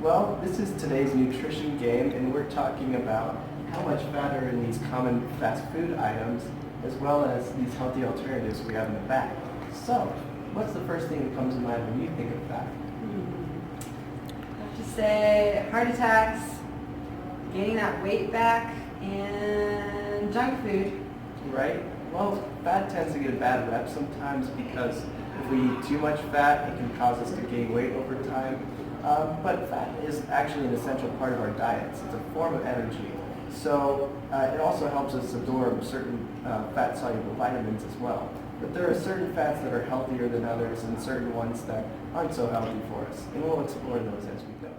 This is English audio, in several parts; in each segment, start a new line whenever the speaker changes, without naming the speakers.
Well, this is today's nutrition game, and we're talking about how much fat are in these common fast food items, as well as these healthy alternatives we have in the back. So, what's the first thing that comes to mind when you think of fat?
I have to say heart attacks, gaining that weight back, and junk food.
Right? Well, fat tends to get a bad rep sometimes because if we eat too much fat, it can cause us to gain weight over time. But fat is actually an essential part of our diets. It's a form of energy. So it also helps us absorb certain fat-soluble vitamins as well. But there are certain fats that are healthier than others and certain ones that aren't so healthy for us. And we'll explore those as we go.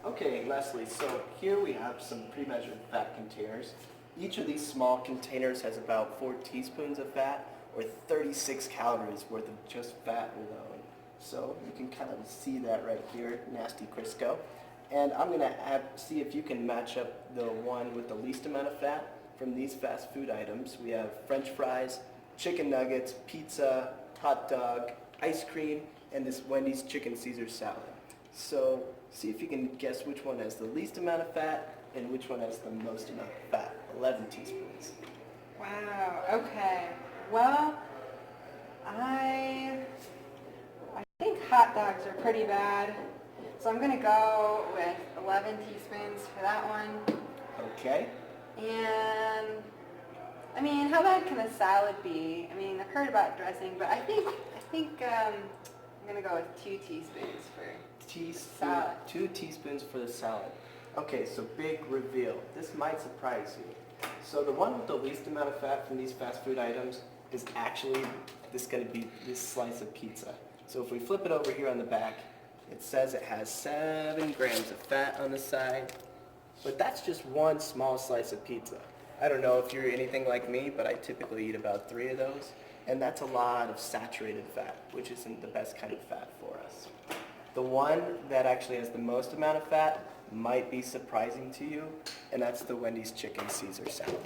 Okay, Leslie, so here we have some pre-measured fat containers. Each of these small containers has about 4 teaspoons of fat or 36 calories worth of just fat alone. So you can kind of see that right here, Nasty Crisco. And I'm going to see if you can match up the one with the least amount of fat from these fast food items. We have French fries, chicken nuggets, pizza, hot dog, ice cream, and this Wendy's chicken Caesar salad. So see if you can guess which one has the least amount of fat and which one has the most amount of fat. 11 teaspoons.
Wow, okay. Well, I think hot dogs are pretty bad. So I'm going to go with 11 teaspoons for that one.
Okay.
And, I mean, how bad can a salad be? I mean, I've heard about dressing, but I think I'm going to go with 2 teaspoons for salad.
2 teaspoons for the salad. Okay, so big reveal. This might surprise you. So the one with the least amount of fat from these fast food items is actually going to be this slice of pizza. So if we flip it over here on the back, it says it has 7 grams of fat on the side, but that's just one small slice of pizza. I don't know if you're anything like me, but I typically eat about 3 of those, and that's a lot of saturated fat, which isn't the best kind of fat for us. The one that actually has the most amount of fat might be surprising to you, and that's the Wendy's chicken Caesar salad.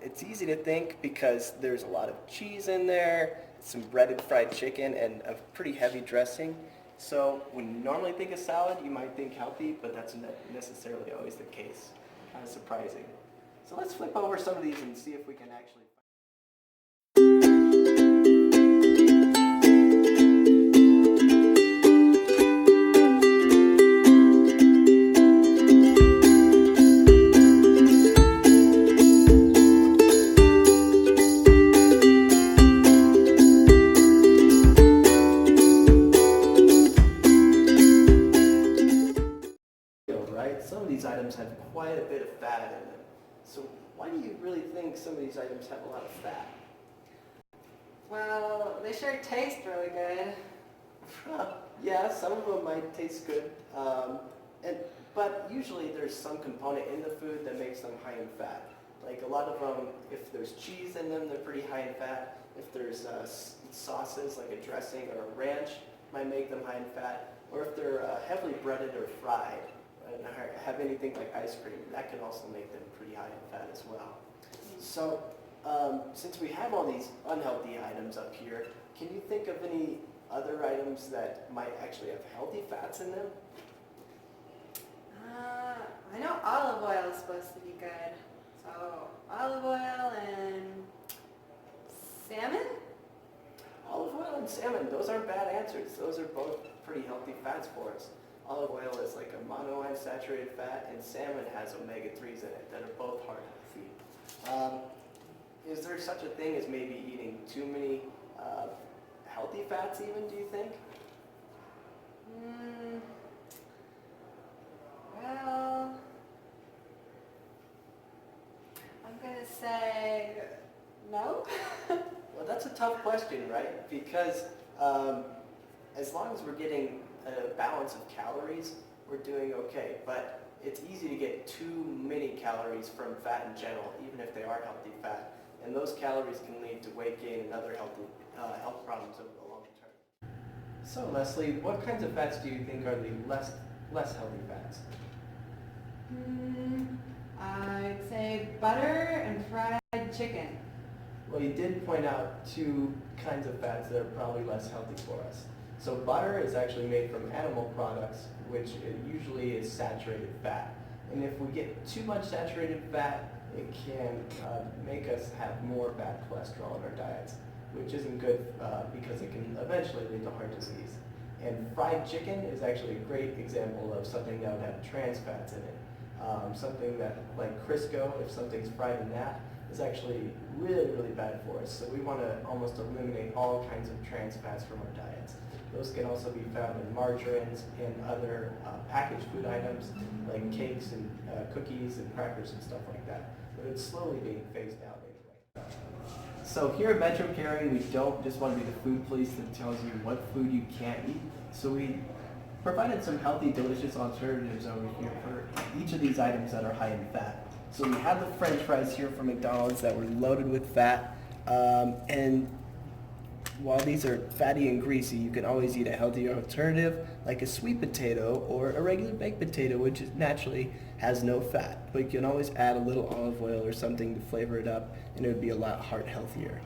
It's easy to think because there's a lot of cheese in there, some breaded fried chicken, and a pretty heavy dressing. So when you normally think of salad, you might think healthy, but that's not necessarily always the case. Kind of surprising. So let's flip over some of these and see if we can actually... Right? Some of these items have quite a bit of fat in them. So why do you really think some of these items have a lot of fat?
Well, they sure taste really good.
Yeah, some of them might taste good, but usually there's some component in the food that makes them high in fat. Like a lot of them, if there's cheese in them, they're pretty high in fat. If there's sauces like a dressing or a ranch, might make them high in fat. Or if they're heavily breaded or fried, and have anything like ice cream, that can also make them pretty high in fat as well. So, since we have all these unhealthy items up here, can you think of any other items that might actually have healthy fats in them?
I know olive oil is supposed to be good. So olive oil and salmon?
Olive oil and salmon, those aren't bad answers. Those are both pretty healthy fats for us. Olive oil is like a monounsaturated fat, and salmon has omega-3s in it that are both heart healthy. Is there such a thing as maybe eating too many healthy fats even, do you think?
Well, I'm going to say no.
Well, that's a tough question, right? Because as long as we're getting a balance of calories, we're doing okay. But it's easy to get too many calories from fat in general, even if they are healthy fat. And those calories can lead to weight gain and other health problems over the long term. So Leslie, what kinds of fats do you think are the less healthy fats?
I'd say butter and fried chicken.
Well, you did point out 2 kinds of fats that are probably less healthy for us. So butter is actually made from animal products, which usually is saturated fat. And if we get too much saturated fat, it can make us have more bad cholesterol in our diets, which isn't good because it can eventually lead to heart disease. And fried chicken is actually a great example of something that would have trans fats in it. Something that, like Crisco, if something's fried in that, is actually really, really bad for us. So we want to almost eliminate all kinds of trans fats from our diets. Those can also be found in margarines and other packaged food items like cakes and cookies and crackers and stuff like that. But it's slowly being phased out anyway. So here at Metro Caring, we don't just want to be the food police that tells you what food you can't eat. So we provided some healthy, delicious alternatives over here for each of these items that are high in fat. So we have the French fries here from McDonald's that were loaded with fat, and while these are fatty and greasy, you can always eat a healthier alternative like a sweet potato or a regular baked potato, which naturally has no fat. But you can always add a little olive oil or something to flavor it up, and it would be a lot heart healthier.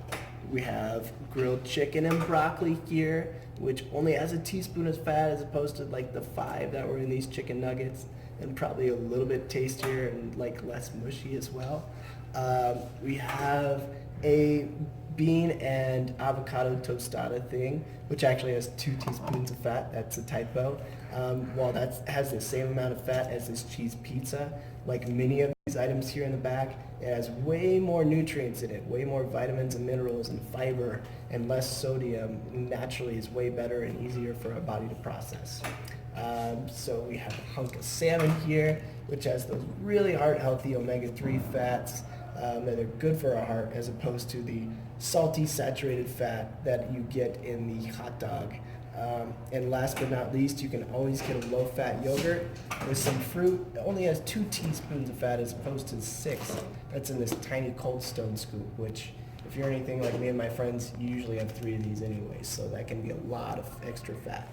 We have grilled chicken and broccoli here, which only has a teaspoon of fat as opposed to like the 5 that were in these chicken nuggets, and probably a little bit tastier and like less mushy as well. We have a bean and avocado tostada thing, which actually has 2 teaspoons of fat. That's a typo. While that has the same amount of fat as this cheese pizza, like many of these items here in the back, it has way more nutrients in it, way more vitamins and minerals and fiber and less sodium. Naturally is way better and easier for our body to process. So we have a hunk of salmon here, which has those really heart-healthy omega-3 fats that are good for our heart, as opposed to the salty, saturated fat that you get in the hot dog. And last but not least, you can always get a low-fat yogurt with some fruit. It only has 2 teaspoons of fat as opposed to 6. That's in this tiny Cold Stone scoop, which, if you're anything like me and my friends, you usually have 3 of these anyway, so that can be a lot of extra fat.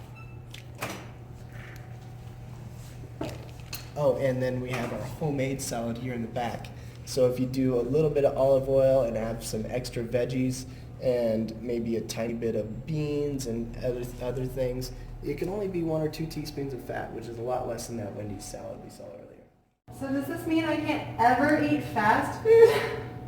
Oh, and then we have our homemade salad here in the back. So if you do a little bit of olive oil and have some extra veggies and maybe a tiny bit of beans and other things, it can only be 1 or 2 teaspoons of fat, which is a lot less than that Wendy's salad we saw earlier.
So does this mean I can't ever eat fast food?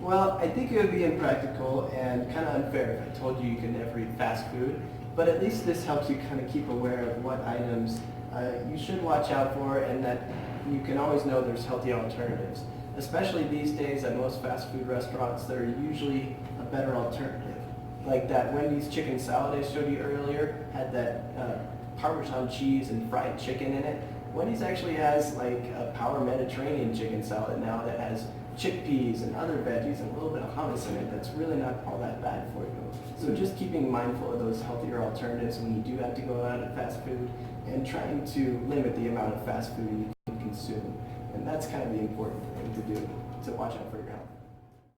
Well, I think it would be impractical and kind of unfair if I told you you can never eat fast food, but at least this helps you kind of keep aware of what items you should watch out for, and that you can always know there's healthy alternatives. Especially these days at most fast food restaurants, there are usually a better alternative. Like that Wendy's chicken salad I showed you earlier had that Parmesan cheese and fried chicken in it. Wendy's actually has like a Power Mediterranean chicken salad now that has chickpeas and other veggies and a little bit of hummus in it that's really not all that bad for you. So just keeping mindful of those healthier alternatives when you do have to go out at fast food, and trying to limit the amount of fast food you can consume. And that's kind of the important thing to do, to watch out for your health.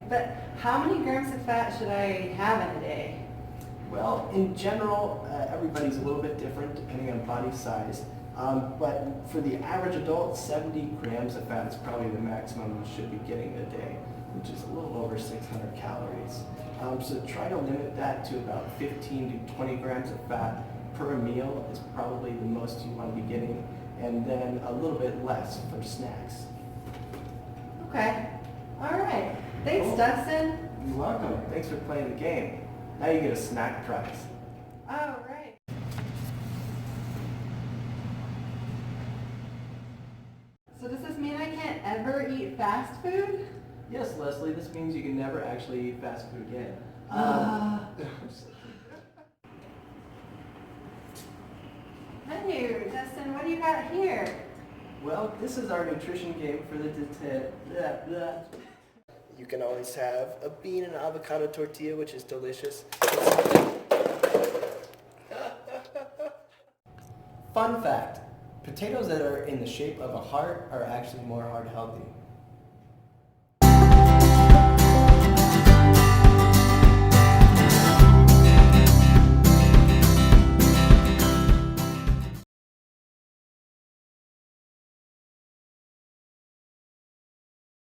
But how many grams of fat should I have in a day?
Well, in general, everybody's a little bit different depending on body size. But for the average adult, 70 grams of fat is probably the maximum you should be getting a day, which is a little over 600 calories. So try to limit that to about 15 to 20 grams of fat per meal is probably the most you want to be getting, and then a little bit less for snacks.
Okay. All right. Thanks,
Cool.
Dustin.
You're welcome. Thanks for playing the game. Now you get a snack prize.
Oh, right. So does this mean I can't ever eat fast food?
Yes, Leslie, this means you can never actually eat fast food again.
Hey, Dustin, what do you got here?
Well, this is our nutrition game for the You can always have a bean and avocado tortilla, which is delicious. Fun fact, potatoes that are in the shape of a heart are actually more heart healthy.